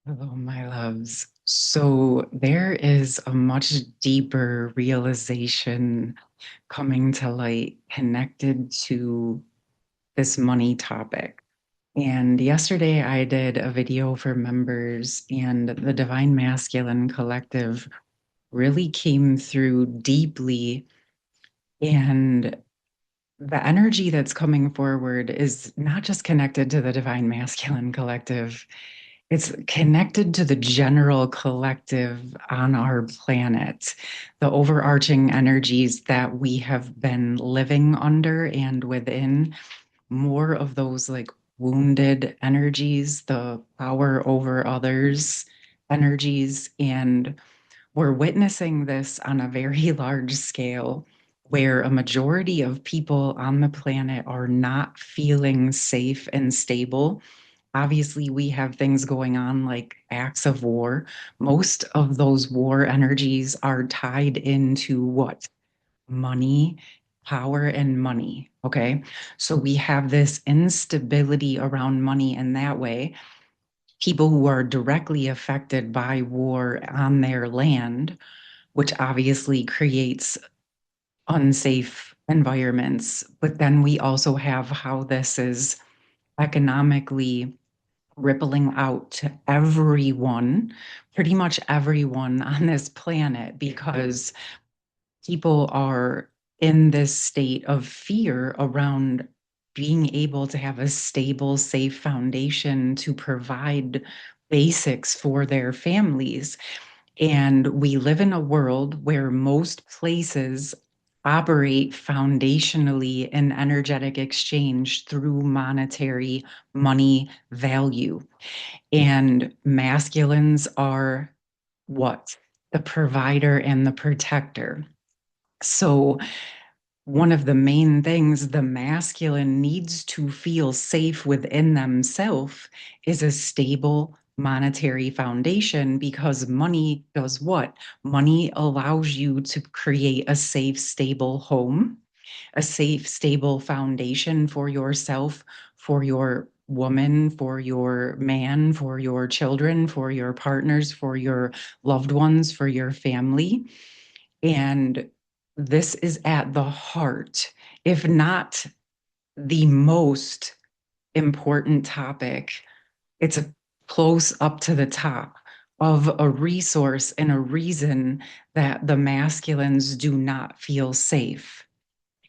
Hello, my loves. So there is a much deeper realization coming to light connected to this money topic. And yesterday I did a video for members, and the Divine Masculine Collective really came through deeply. And the energy that's coming forward is not just connected to the Divine Masculine Collective. It's connected to the general collective on our planet, the overarching energies that we have been living under and within, more of those like wounded energies, the power over others energies. And we're witnessing this on a very large scale where a majority of people on the planet are not feeling safe and stable. Obviously, we have things going on like acts of war. Most of those war energies are tied into what? Money, power, and money. Okay. So we have this instability around money in that way. People who are directly affected by war on their land, which obviously creates unsafe environments. But then we also have how this is economically rippling out to everyone, pretty much everyone on this planet, because people are in this state of fear around being able to have a stable, safe foundation to provide basics for their families. And we live in a world where most places operate foundationally in energetic exchange through monetary money value. And masculines are what? The provider and the protector. So, one of the main things the masculine needs to feel safe within themselves is a stable monetary foundation, because money does what? Money allows you to create a safe, stable home, a safe, stable foundation for yourself, for your woman, for your man, for your children, for your partners, for your loved ones, for your family. And this is at the heart, if not the most important topic. It's a close up to the top of a resource and a reason that the masculines do not feel safe.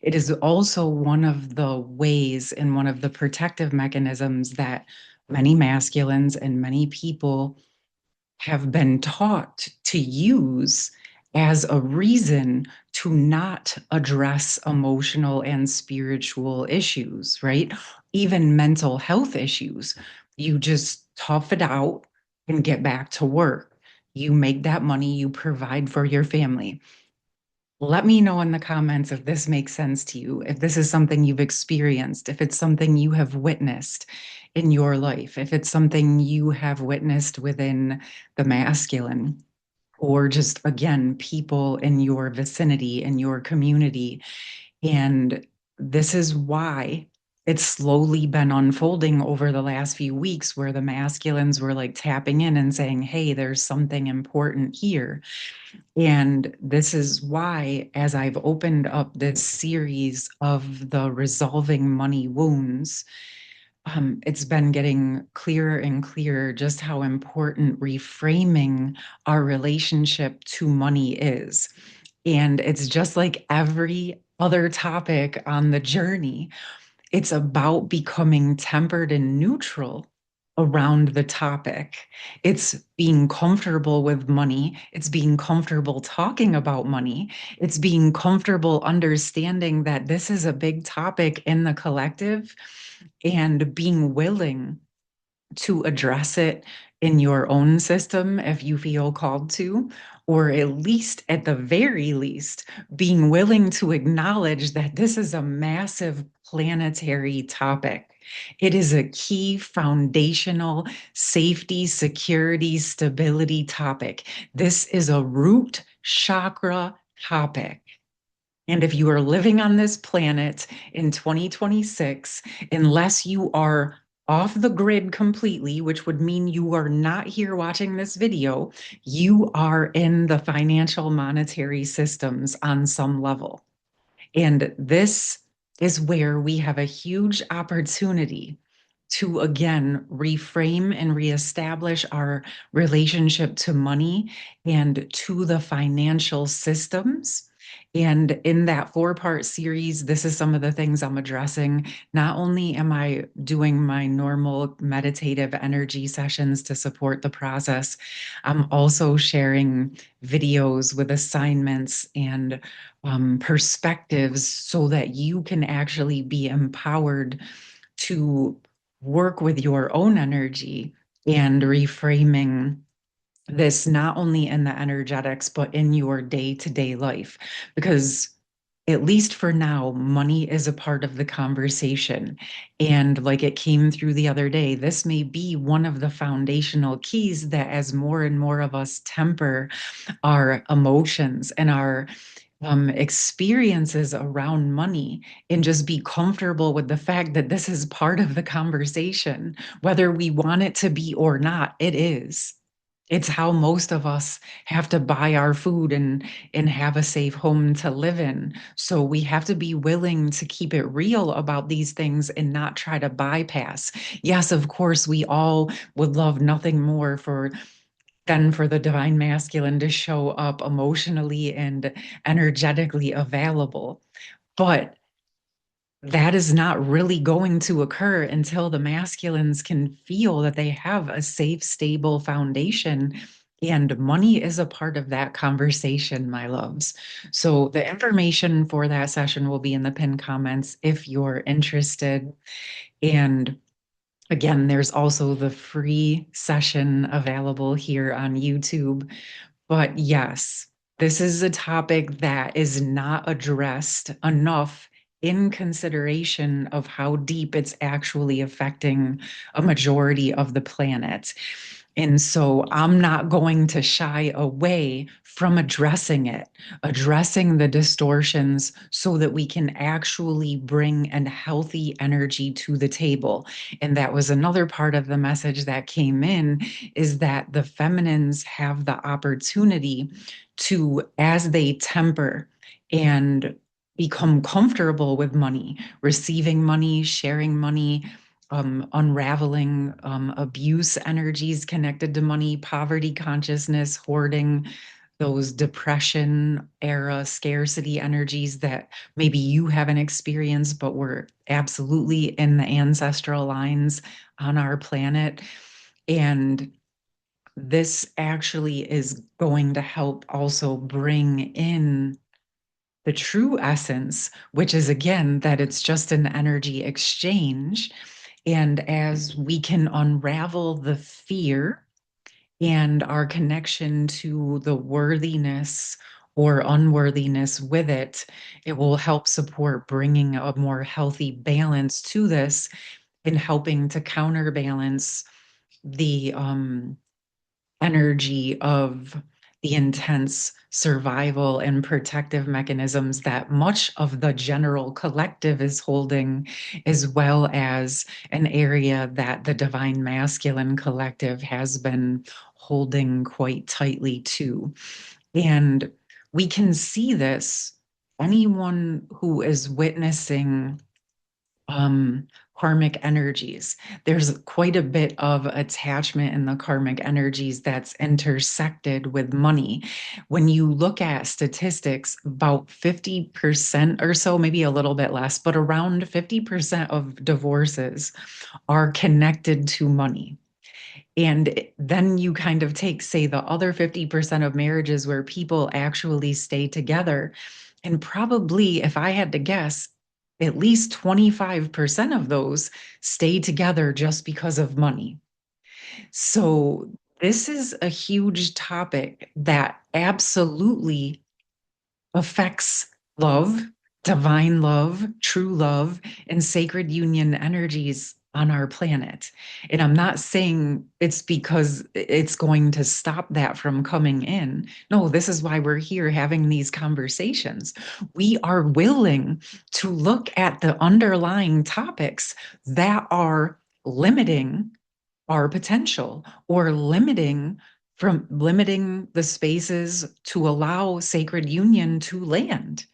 It is also one of the ways and one of the protective mechanisms that many masculines and many people have been taught to use as a reason to not address emotional and spiritual issues, right? Even mental health issues. You just tough it out and get back to work. You make that money, you provide for your family. Let me know in the comments if this makes sense to you, if this is something you've experienced, if it's something you have witnessed in your life, if it's something you have witnessed within the masculine, or just again, people in your vicinity, in your community. And this is why it's slowly been unfolding over the last few weeks, where the masculines were like tapping in and saying, hey, there's something important here. And this is why, as I've opened up this series of the resolving money wounds, it's been getting clearer and clearer just how important reframing our relationship to money is. And it's just like every other topic on the journey, it's about becoming tempered and neutral around the topic. It's being comfortable with money. It's being comfortable talking about money. It's being comfortable understanding that this is a big topic in the collective, and being willing to address it in your own system if you feel called to, or at least, at the very least, being willing to acknowledge that this is a massive planetary topic. It is a key foundational safety, security, stability topic. This is a root chakra topic. And if you are living on this planet in 2026, unless you are off the grid completely, which would mean you are not here watching this video. You are in the financial monetary systems on some level. And this is where we have a huge opportunity to again reframe and reestablish our relationship to money and to the financial systems. And in that four-part series, this is some of the things I'm addressing. Not only am I doing my normal meditative energy sessions to support the process, I'm also sharing videos with assignments and perspectives so that you can actually be empowered to work with your own energy and reframing this not only in the energetics, but in your day to day life. Because at least for now, money is a part of the conversation. And like it came through the other day, this may be one of the foundational keys that as more and more of us temper our emotions and our experiences around money and just be comfortable with the fact that this is part of the conversation, whether we want it to be or not, it is. It's how most of us have to buy our food and have a safe home to live in. So we have to be willing to keep it real about these things and not try to bypass. Yes, of course, we all would love nothing more than for the divine masculine to show up emotionally and energetically available. But that is not really going to occur until the masculines can feel that they have a safe, stable foundation. And money is a part of that conversation, my loves. So the information for that session will be in the pinned comments if you're interested. And again, there's also the free session available here on YouTube. But yes, this is a topic that is not addressed enough in consideration of how deep it's actually affecting a majority of the planet. And so I'm not going to shy away from addressing the distortions so that we can actually bring a healthy energy to the table. And that was another part of the message that came in is that the feminines have the opportunity to, as they temper and become comfortable with money, receiving money, sharing money, unraveling abuse energies connected to money, poverty consciousness, hoarding, those depression era scarcity energies that maybe you haven't experienced, but were absolutely in the ancestral lines on our planet. And this actually is going to help also bring in the true essence, which is again that it's just an energy exchange. And as we can unravel the fear and our connection to the worthiness or unworthiness with it, it will help support bringing a more healthy balance to this and helping to counterbalance the energy of the intense survival and protective mechanisms that much of the general collective is holding, as well as an area that the divine masculine collective has been holding quite tightly too. And we can see this. Anyone who is witnessing um, karmic energies. There's quite a bit of attachment in the karmic energies that's intersected with money. When you look at statistics, about 50% or so, maybe a little bit less, but around 50% of divorces are connected to money. And then you kind of take, say, the other 50% of marriages where people actually stay together. And probably, if I had to guess, at least 25% of those stay together just because of money. So, this is a huge topic that absolutely affects love, divine love, true love, and sacred union energies on our planet. And I'm not saying it's because it's going to stop that from coming in. No, this is why we're here having these conversations. We are willing to look at the underlying topics that are limiting our potential or limiting the spaces to allow sacred union to land.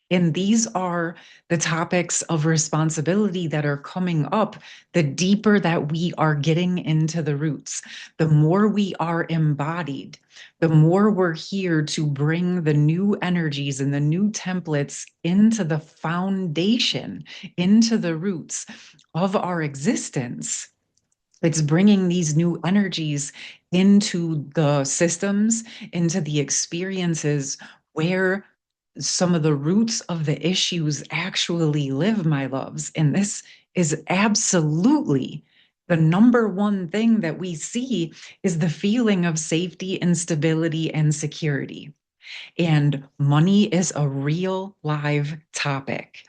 And these are the topics of responsibility that are coming up the deeper that we are getting into the roots. The more we are embodied, the more we're here to bring the new energies and the new templates into the foundation, into the roots of our existence. It's bringing these new energies into the systems, into the experiences where some of the roots of the issues actually live, my loves. And this is absolutely the number one thing that we see is the feeling of safety and stability and security. And money is a real live topic.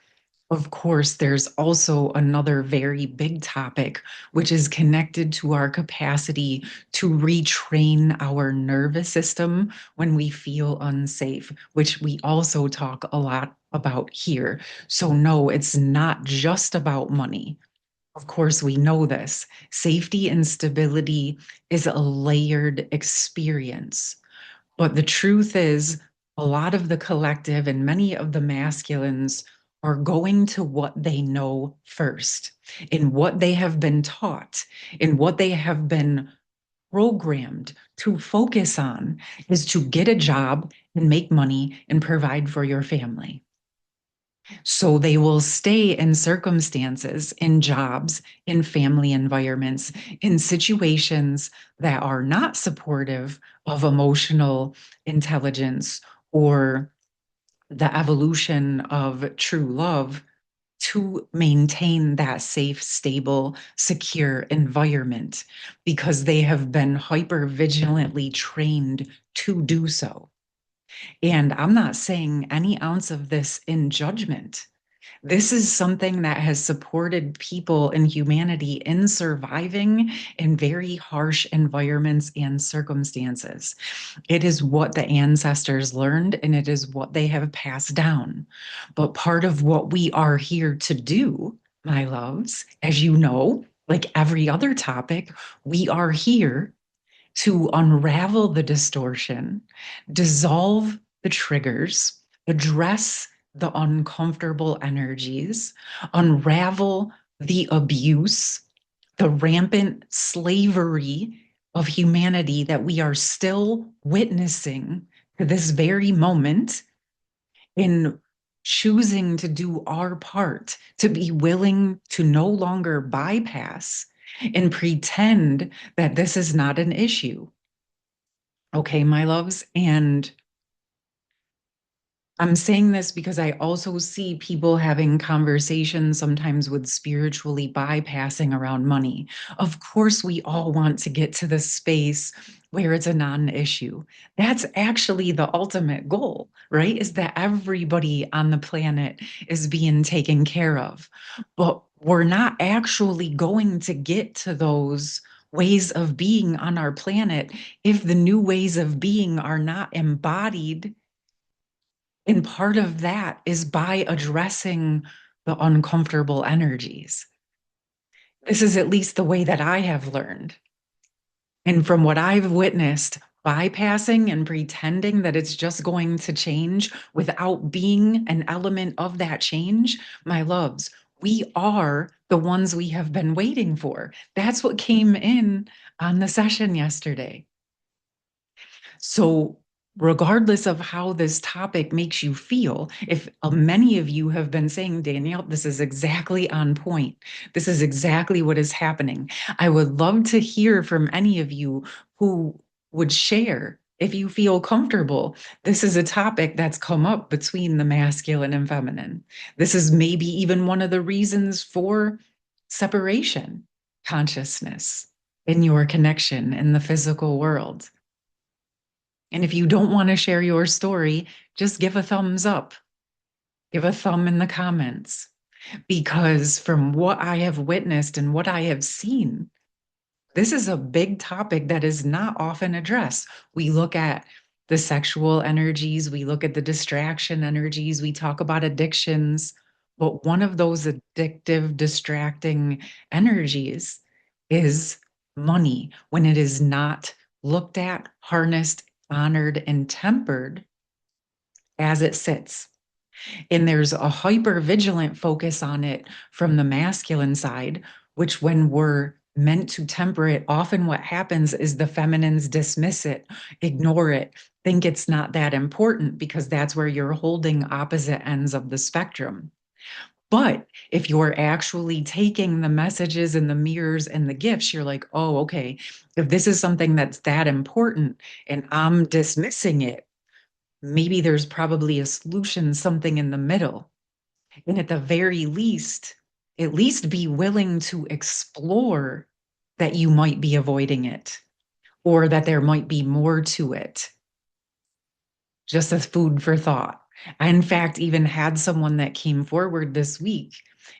Of course, there's also another very big topic, which is connected to our capacity to retrain our nervous system when we feel unsafe, which we also talk a lot about here. So, no, it's not just about money. Of course, we know this. Safety and stability is a layered experience. But the truth is, a lot of the collective and many of the masculines are going to what they know first, in what they have been taught, in what they have been programmed to focus on is to get a job and make money and provide for your family. So they will stay in circumstances, in jobs, in family environments, in situations that are not supportive of emotional intelligence or the evolution of true love to maintain that safe, stable, secure environment because they have been hyper vigilantly trained to do so. And I'm not saying any ounce of this in judgment. This is something that has supported people in humanity in surviving in very harsh environments and circumstances. It is what the ancestors learned and it is what they have passed down. But part of what we are here to do, my loves, as you know, like every other topic, we are here to unravel the distortion, dissolve the triggers, address the uncomfortable energies, unravel the abuse, the rampant slavery of humanity that we are still witnessing to this very moment in choosing to do our part, to be willing to no longer bypass and pretend that this is not an issue. Okay, my loves. And I'm saying this because I also see people having conversations sometimes with spiritually bypassing around money. Of course, we all want to get to the space where it's a non-issue. That's actually the ultimate goal, right? Is that everybody on the planet is being taken care of. But we're not actually going to get to those ways of being on our planet if the new ways of being are not embodied, and part of that is by addressing the uncomfortable energies. This is at least the way that I have learned. And from what I've witnessed, bypassing and pretending that it's just going to change without being an element of that change, my loves, we are the ones we have been waiting for. That's what came in on the session yesterday. So, regardless of how this topic makes you feel, if many of you have been saying, Danielle, this is exactly on point. This is exactly what is happening. I would love to hear from any of you who would share if you feel comfortable. This is a topic that's come up between the masculine and feminine. This is maybe even one of the reasons for separation consciousness in your connection in the physical world. And if you don't want to share your story, just give a thumbs up, give a thumb in the comments. Because from what I have witnessed and what I have seen, this is a big topic that is not often addressed. We look at the sexual energies, we look at the distraction energies, we talk about addictions, But one of those addictive, distracting energies is money when it is not looked at, harnessed, honored, and tempered as it sits. And there's a hyper vigilant focus on it from the masculine side, which when we're meant to temper it, often what happens is the feminines dismiss it, ignore it, think it's not that important because that's where you're holding opposite ends of the spectrum. But if you're actually taking the messages and the mirrors and the gifts, you're like, oh, okay, if this is something that's that important and I'm dismissing it, maybe there's probably a solution, something in the middle. And at the very least, at least be willing to explore that you might be avoiding it or that there might be more to it, just as food for thought. I, in fact, even had someone that came forward this week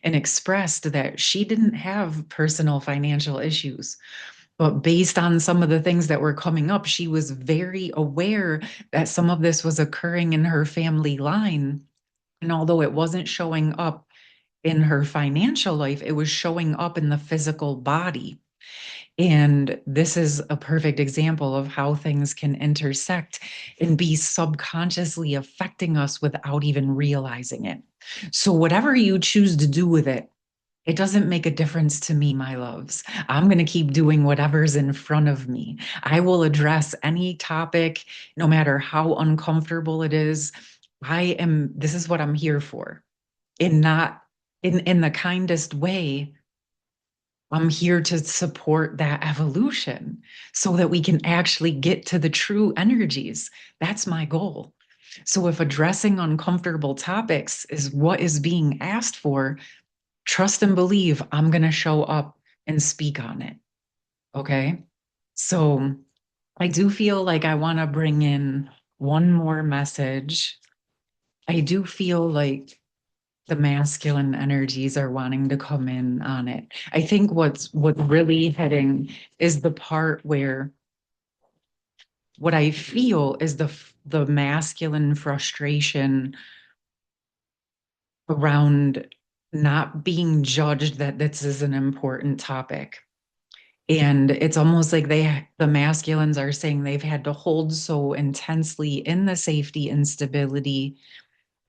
and expressed that she didn't have personal financial issues. But based on some of the things that were coming up, she was very aware that some of this was occurring in her family line. And although it wasn't showing up in her financial life, it was showing up in the physical body. And this is a perfect example of how things can intersect and be subconsciously affecting us without even realizing it. So, whatever you choose to do with it, it doesn't make a difference to me, my loves. I'm going to keep doing whatever's in front of me. I will address any topic, no matter how uncomfortable it is. This is what I'm here for. In not in the kindest way, I'm here to support that evolution so that we can actually get to the true energies. That's my goal. So if addressing uncomfortable topics is what is being asked for, trust and believe I'm going to show up and speak on it. Okay. So I do feel like I want to bring in one more message. I do feel like the masculine energies are wanting to come in on it. I think what's really hitting is the part where what I feel is the masculine frustration around not being judged that this is an important topic. And it's almost like the masculines are saying they've had to hold so intensely in the safety and stability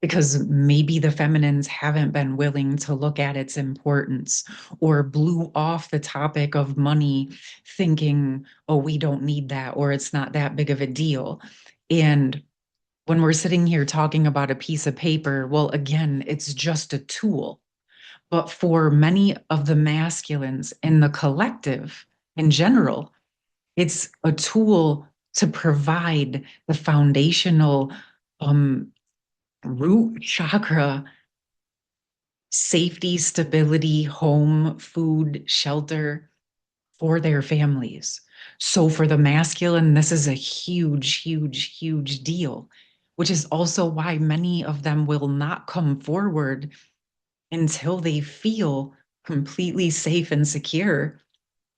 because maybe the feminines haven't been willing to look at its importance or blew off the topic of money thinking, oh, we don't need that or it's not that big of a deal. And when we're sitting here talking about a piece of paper, well, again, it's just a tool. But for many of the masculines in the collective in general, it's a tool to provide the foundational um, root chakra safety, stability, home, food, shelter for their families. So for the masculine, this is a huge, huge, huge deal, which is also why many of them will not come forward until they feel completely safe and secure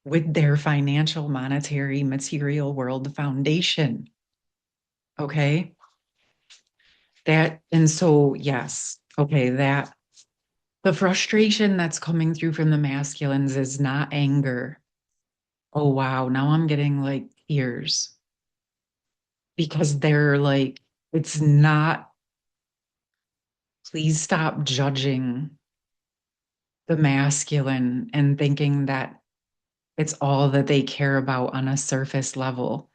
with their financial, monetary, material world foundation. Okay. And so, yes. Okay. The frustration that's coming through from the masculines is not anger. Oh, wow. Now I'm getting like tears because they're like, it's not, please stop judging the masculine and thinking that it's all that they care about on a surface level.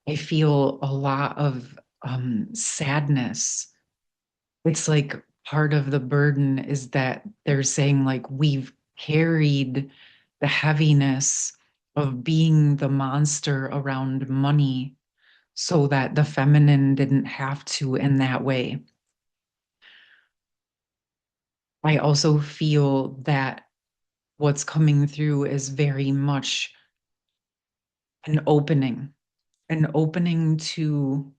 I feel a lot of sadness. It's like part of the burden is that they're saying, like, we've carried the heaviness of being the monster around money so that the feminine didn't have to in that way. I also feel that what's coming through is very much an opening to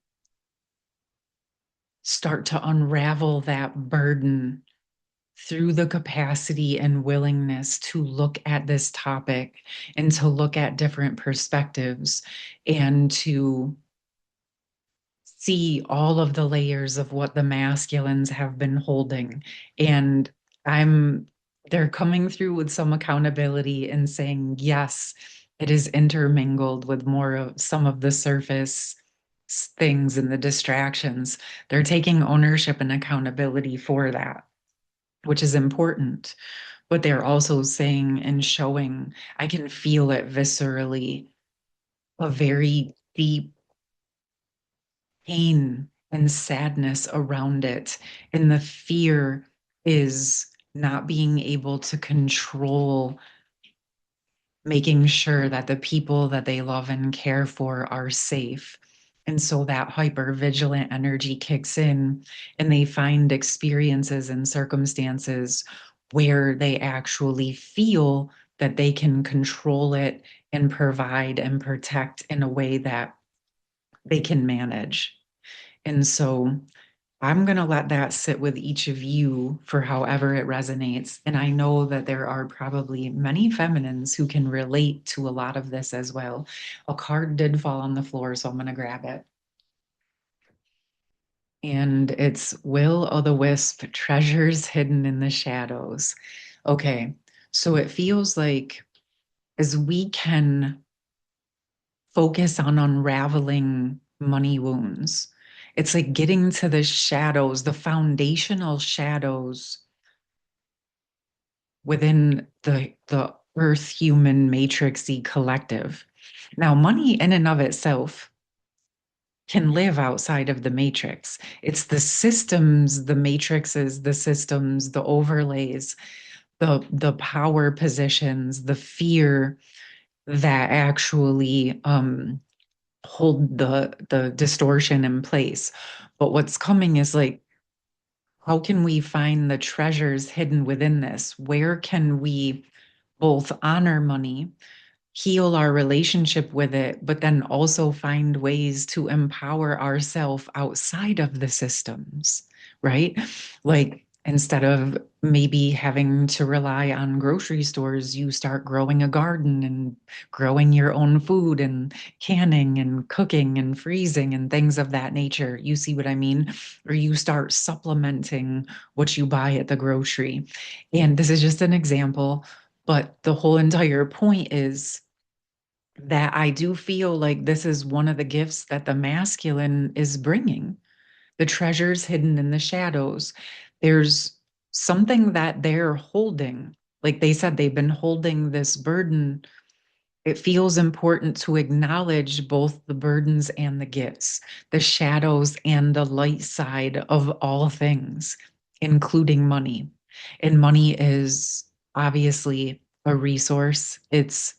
start to unravel that burden through the capacity and willingness to look at this topic and to look at different perspectives and to see all of the layers of what the masculines have been holding and I'm they're coming through with some accountability and saying, yes, it is intermingled with more of some of the surface things and the distractions. They're taking ownership and accountability for that, which is important. But they're also saying and showing, I can feel it viscerally, a very deep pain and sadness around it. And the fear is not being able to control, making sure that the people that they love and care for are safe. And so that hyper vigilant energy kicks in, and they find experiences and circumstances where they actually feel that they can control it and provide and protect in a way that they can manage. And so I'm going to let that sit with each of you for however it resonates. And I know that there are probably many feminines who can relate to a lot of this as well. A card did fall on the floor, so I'm going to grab it. And it's Will o' the Wisp, Treasures Hidden in the Shadows. Okay, so it feels like as we can focus on unraveling money wounds, it's like getting to the shadows, the foundational shadows within the earth human matrixy collective. Now, money in and of itself can live outside of the matrix. It's the systems, the matrices, the systems, the overlays, the power positions, the fear that actually hold the distortion in place. But what's coming is like, how can we find the treasures hidden within this? Where can we both honor money, heal our relationship with it, but then also find ways to empower ourselves outside of the systems, right? Like instead of maybe having to rely on grocery stores, you start growing a garden and growing your own food and canning and cooking and freezing and things of that nature. You see what I mean? Or you start supplementing what you buy at the grocery. And this is just an example, but the whole entire point is that I do feel like this is one of the gifts that the masculine is bringing, the treasures hidden in the shadows. There's something that they're holding. Like they said, they've been holding this burden. It feels important to acknowledge both the burdens and the gifts, the shadows and the light side of all things, including money. And money is obviously a resource. It's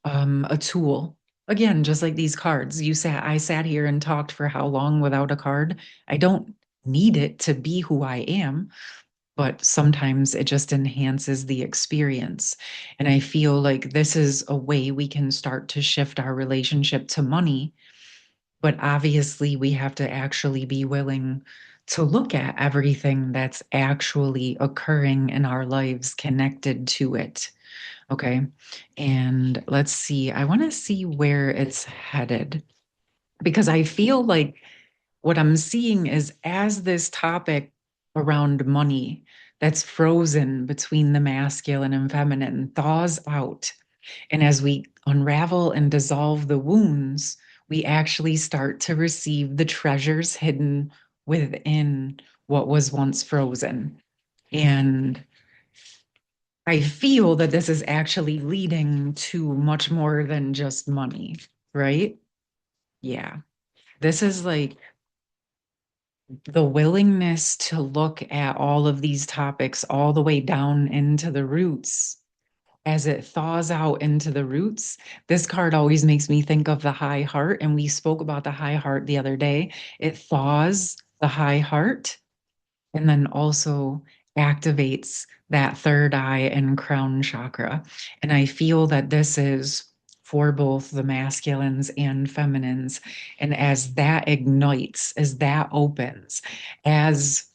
a tool. Again, just like these cards. I sat here and talked for how long without a card? I don't need it to be who I am, but sometimes it just enhances the experience. And I feel like this is a way we can start to shift our relationship to money. But obviously, we have to actually be willing to look at everything that's actually occurring in our lives connected to it. Okay. And let's see. I want to see where it's headed because I feel like what I'm seeing is as this topic around money that's frozen between the masculine and feminine thaws out, and as we unravel and dissolve the wounds, we actually start to receive the treasures hidden within what was once frozen. And I feel that this is actually leading to much more than just money, right? Yeah. This is like the willingness to look at all of these topics all the way down into the roots. As it thaws out into the roots, this card always makes me think of the high heart. And we spoke about the high heart the other day. It thaws the high heart and then also activates that third eye and crown chakra. And I feel that this is for both the masculines and feminines. And as that ignites, as that opens, as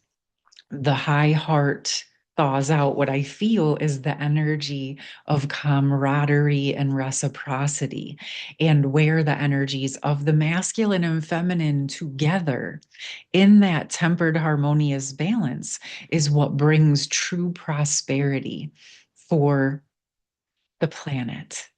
the high heart thaws out, what I feel is the energy of camaraderie and reciprocity, and where the energies of the masculine and feminine together in that tempered, harmonious balance is what brings true prosperity for the planet.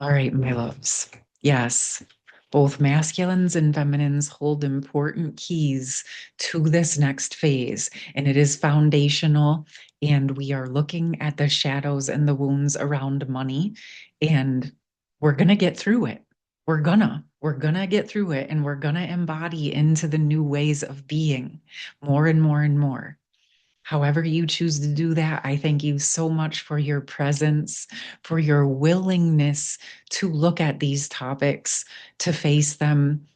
All right, my loves. Yes, both masculines and feminines hold important keys to this next phase, and it is foundational. And we are looking at the shadows and the wounds around money, and we're gonna get through it. We're gonna get through it, and we're gonna embody into the new ways of being more and more and more. However, you choose to do that, I thank you so much for your presence, for your willingness to look at these topics, to face them,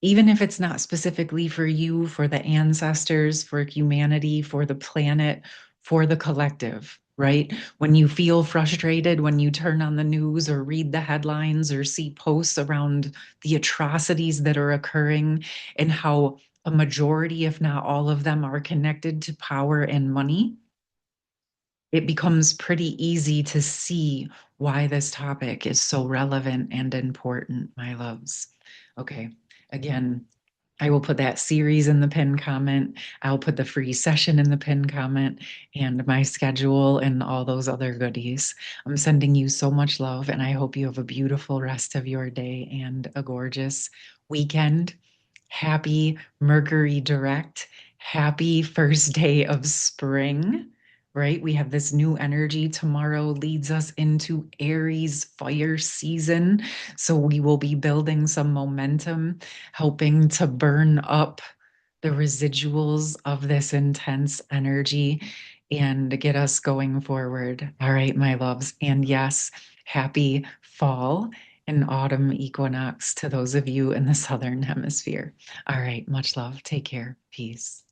even if it's not specifically for you, for the ancestors, for humanity, for the planet, for the collective, right? When you feel frustrated, when you turn on the news or read the headlines or see posts around the atrocities that are occurring and how a majority, if not all of them, are connected to power and money, it becomes pretty easy to see why this topic is so relevant and important, my loves. Okay, again, I will put that series in the pinned comment. I'll put the free session in the pinned comment and my schedule and all those other goodies. I'm sending you so much love, and I hope you have a beautiful rest of your day and a gorgeous weekend. Happy Mercury direct. Happy first day of spring, right? We have this new energy. Tomorrow leads us into Aries fire season. So we will be building some momentum, helping to burn up the residuals of this intense energy and get us going forward. All right, my loves. And yes, happy fall and autumn equinox to those of you in the Southern Hemisphere. All right, much love. Take care. Peace.